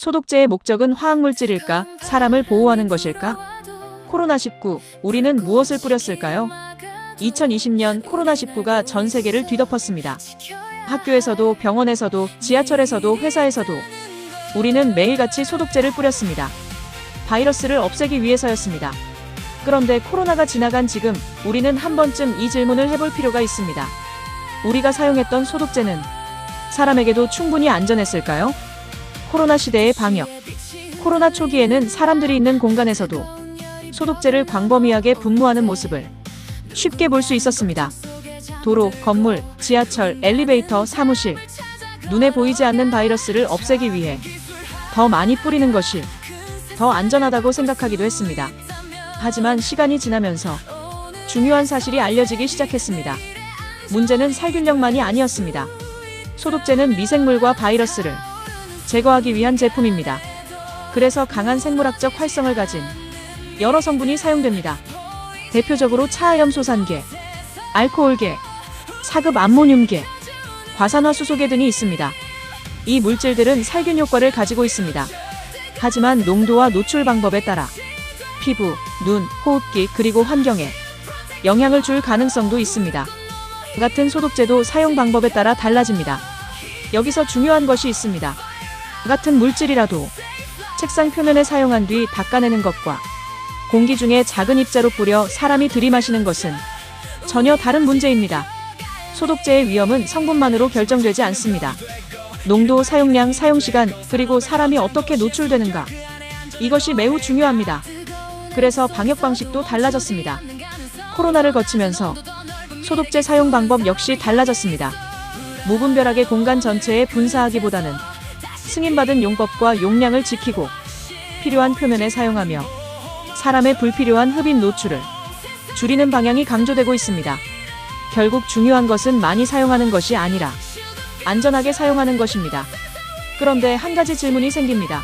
소독제의 목적은 화학물질일까? 사람을 보호하는 것일까? 코로나19, 우리는 무엇을 뿌렸을까요? 2020년 코로나19가 전 세계를 뒤덮었습니다. 학교에서도, 병원에서도, 지하철에서도, 회사에서도 우리는 매일같이 소독제를 뿌렸습니다. 바이러스를 없애기 위해서였습니다. 그런데 코로나가 지나간 지금 우리는 한 번쯤 이 질문을 해볼 필요가 있습니다. 우리가 사용했던 소독제는 사람에게도 충분히 안전했을까요? 코로나 시대의 방역. 코로나 초기에는 사람들이 있는 공간에서도 소독제를 광범위하게 분무하는 모습을 쉽게 볼 수 있었습니다. 도로, 건물, 지하철, 엘리베이터, 사무실. 눈에 보이지 않는 바이러스를 없애기 위해 더 많이 뿌리는 것이 더 안전하다고 생각하기도 했습니다. 하지만 시간이 지나면서 중요한 사실이 알려지기 시작했습니다. 문제는 살균력만이 아니었습니다. 소독제는 미생물과 바이러스를 제거하기 위한 제품입니다. 그래서 강한 생물학적 활성을 가진 여러 성분이 사용됩니다. 대표적으로 차염소산계, 알코올계, 사급 암모늄계, 과산화수소계 등이 있습니다. 이 물질들은 살균 효과를 가지고 있습니다. 하지만 농도와 노출 방법에 따라 피부, 눈, 호흡기 그리고 환경에 영향을 줄 가능성도 있습니다. 같은 소독제도 사용 방법에 따라 달라집니다. 여기서 중요한 것이 있습니다. 같은 물질이라도 책상 표면에 사용한 뒤 닦아내는 것과 공기 중에 작은 입자로 뿌려 사람이 들이마시는 것은 전혀 다른 문제입니다. 소독제의 위험은 성분만으로 결정되지 않습니다. 농도, 사용량, 사용시간, 그리고 사람이 어떻게 노출되는가. 이것이 매우 중요합니다. 그래서 방역 방식도 달라졌습니다. 코로나를 거치면서 소독제 사용 방법 역시 달라졌습니다. 무분별하게 공간 전체에 분사하기보다는 승인받은 용법과 용량을 지키고 필요한 표면에 사용하며 사람의 불필요한 흡입 노출을 줄이는 방향이 강조되고 있습니다. 결국 중요한 것은 많이 사용하는 것이 아니라 안전하게 사용하는 것입니다. 그런데 한 가지 질문이 생깁니다.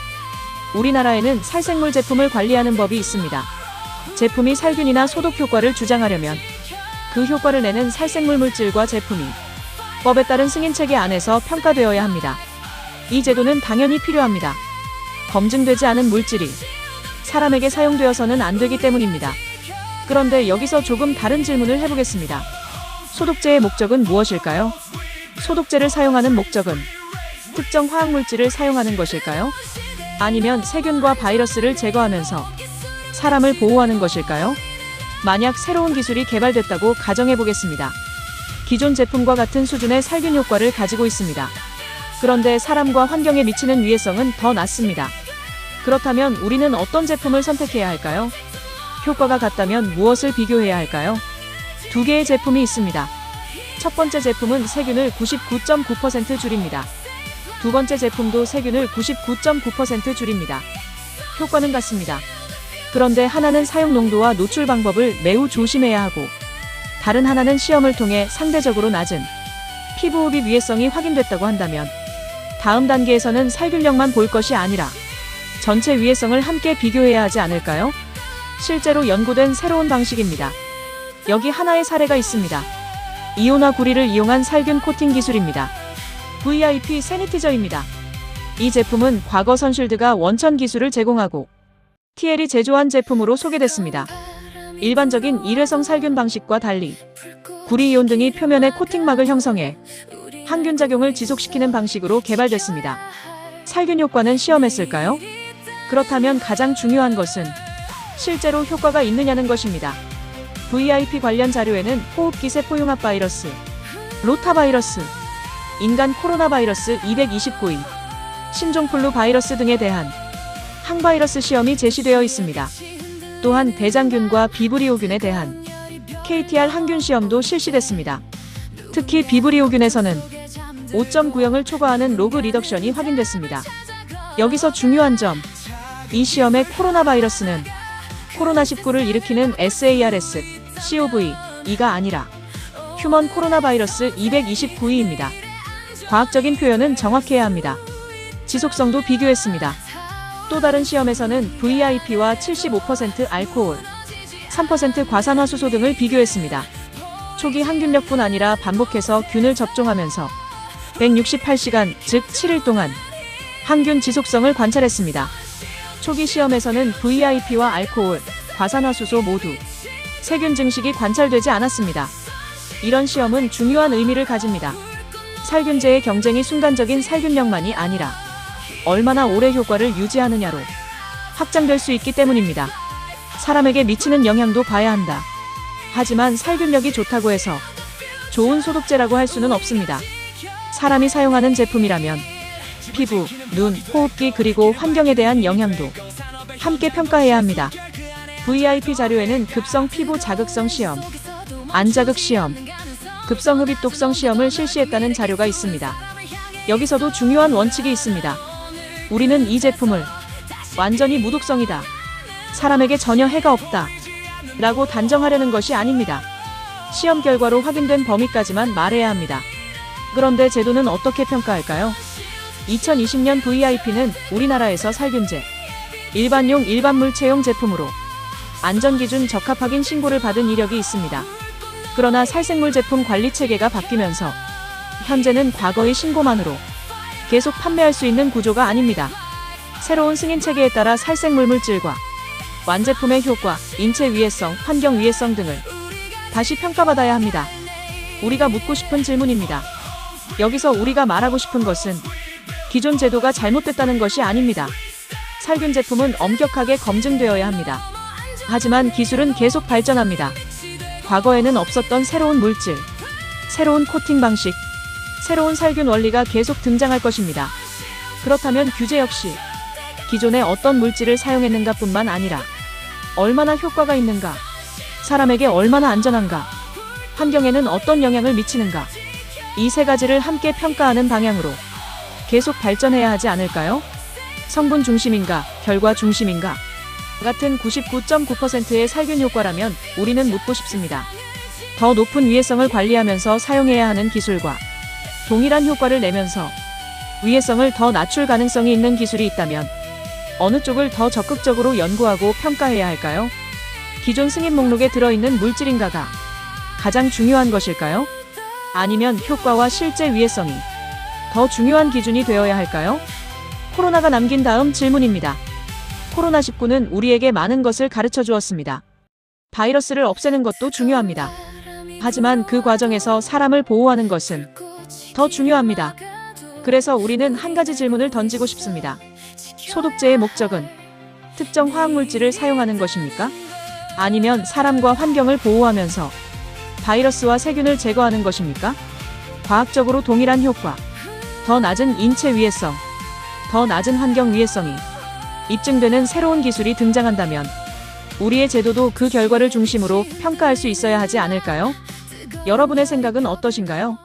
우리나라에는 살생물 제품을 관리하는 법이 있습니다. 제품이 살균이나 소독 효과를 주장하려면 그 효과를 내는 살생물 물질과 제품이 법에 따른 승인체계 안에서 평가되어야 합니다. 이 제도는 당연히 필요합니다. 검증되지 않은 물질이 사람에게 사용되어서는 안 되기 때문입니다. 그런데 여기서 조금 다른 질문을 해보겠습니다. 소독제의 목적은 무엇일까요? 소독제를 사용하는 목적은 특정 화학물질을 사용하는 것일까요? 아니면 세균과 바이러스를 제거하면서 사람을 보호하는 것일까요? 만약 새로운 기술이 개발됐다고 가정해보겠습니다. 기존 제품과 같은 수준의 살균 효과를 가지고 있습니다. 그런데 사람과 환경에 미치는 위해성은 더 낮습니다. 그렇다면 우리는 어떤 제품을 선택해야 할까요? 효과가 같다면 무엇을 비교해야 할까요? 두 개의 제품이 있습니다. 첫 번째 제품은 세균을 99.9% 줄입니다. 두 번째 제품도 세균을 99.9% 줄입니다. 효과는 같습니다. 그런데 하나는 사용 농도와 노출 방법을 매우 조심해야 하고 다른 하나는 시험을 통해 상대적으로 낮은 피부 흡입 유해성이 확인됐다고 한다면 다음 단계에서는 살균력만 볼 것이 아니라 전체 유해성을 함께 비교해야 하지 않을까요? 실제로 연구된 새로운 방식입니다. 여기 하나의 사례가 있습니다. 이온화 구리를 이용한 살균 코팅 기술입니다. VIP 세니티저입니다. 이 제품은 과거 선쉴드가 원천 기술을 제공하고 TL이 제조한 제품으로 소개됐습니다. 일반적인 일회성 살균 방식과 달리 구리이온 등이 표면에 코팅막을 형성해 항균 작용을 지속시키는 방식으로 개발됐습니다. 살균 효과는 시험했을까요? 그렇다면 가장 중요한 것은 실제로 효과가 있느냐는 것입니다. VIP 관련 자료에는 호흡기 세포 융합 바이러스, 로타바이러스, 인간 코로나 바이러스 229인, 신종플루 바이러스 등에 대한 항바이러스 시험이 제시되어 있습니다. 또한 대장균과 비브리오균에 대한 KTR 항균 시험도 실시됐습니다. 특히 비브리오균에서는 5.90을 초과하는 로그 리덕션이 확인됐습니다. 여기서 중요한 점, 이 시험의 코로나 바이러스는 코로나19를 일으키는 SARS, CoV-2가 아니라 휴먼 코로나 바이러스 229입니다. 과학적인 표현은 정확해야 합니다. 지속성도 비교했습니다. 또 다른 시험에서는 VIP와 75% 알코올, 3% 과산화수소 등을 비교했습니다. 초기 항균력뿐 아니라 반복해서 균을 접종하면서 168시간, 즉 7일 동안 항균 지속성을 관찰했습니다. 초기 시험에서는 VIP와 알코올, 과산화수소 모두 세균 증식이 관찰되지 않았습니다. 이런 시험은 중요한 의미를 가집니다. 살균제의 경쟁이 순간적인 살균력만이 아니라 얼마나 오래 효과를 유지하느냐로 확장될 수 있기 때문입니다. 사람에게 미치는 영향도 봐야 한다. 하지만 살균력이 좋다고 해서 좋은 소독제라고 할 수는 없습니다. 사람이 사용하는 제품이라면 피부, 눈, 호흡기 그리고 환경에 대한 영향도 함께 평가해야 합니다. VIP 자료에는 급성 피부 자극성 시험, 안자극 시험, 급성 흡입 독성 시험을 실시했다는 자료가 있습니다. 여기서도 중요한 원칙이 있습니다. 우리는 이 제품을 완전히 무독성이다, 사람에게 전혀 해가 없다 라고 단정하려는 것이 아닙니다. 시험 결과로 확인된 범위까지만 말해야 합니다. 그런데 제도는 어떻게 평가할까요? 2020년 VIP는 우리나라에서 살균제, 일반용 일반물체용 제품으로 안전기준 적합 확인 신고를 받은 이력이 있습니다. 그러나 살생물 제품 관리 체계가 바뀌면서 현재는 과거의 신고만으로 계속 판매할 수 있는 구조가 아닙니다. 새로운 승인 체계에 따라 살생물 물질과 완제품의 효과, 인체 위해성, 환경 위해성 등을 다시 평가받아야 합니다. 우리가 묻고 싶은 질문입니다. 여기서 우리가 말하고 싶은 것은 기존 제도가 잘못됐다는 것이 아닙니다. 살균 제품은 엄격하게 검증되어야 합니다. 하지만 기술은 계속 발전합니다. 과거에는 없었던 새로운 물질, 새로운 코팅 방식, 새로운 살균 원리가 계속 등장할 것입니다. 그렇다면 규제 역시 기존에 어떤 물질을 사용했는가 뿐만 아니라 얼마나 효과가 있는가, 사람에게 얼마나 안전한가, 환경에는 어떤 영향을 미치는가, 이 세 가지를 함께 평가하는 방향으로 계속 발전해야 하지 않을까요? 성분 중심인가, 결과 중심인가? 같은 99.9%의 살균 효과라면 우리는 묻고 싶습니다. 더 높은 위해성을 관리하면서 사용해야 하는 기술과 동일한 효과를 내면서 위해성을 더 낮출 가능성이 있는 기술이 있다면 어느 쪽을 더 적극적으로 연구하고 평가해야 할까요? 기존 승인 목록에 들어있는 물질인가가 가장 중요한 것일까요? 아니면 효과와 실제 위해성이 더 중요한 기준이 되어야 할까요? 코로나가 남긴 다음 질문입니다. 코로나19는 우리에게 많은 것을 가르쳐 주었습니다. 바이러스를 없애는 것도 중요합니다. 하지만 그 과정에서 사람을 보호하는 것은 더 중요합니다. 그래서 우리는 한 가지 질문을 던지고 싶습니다. 소독제의 목적은 특정 화학물질을 사용하는 것입니까? 아니면 사람과 환경을 보호하면서 바이러스와 세균을 제거하는 것입니까? 과학적으로 동일한 효과, 더 낮은 인체 위해성, 더 낮은 환경 위해성이 입증되는 새로운 기술이 등장한다면 우리의 제도도 그 결과를 중심으로 평가할 수 있어야 하지 않을까요? 여러분의 생각은 어떠신가요?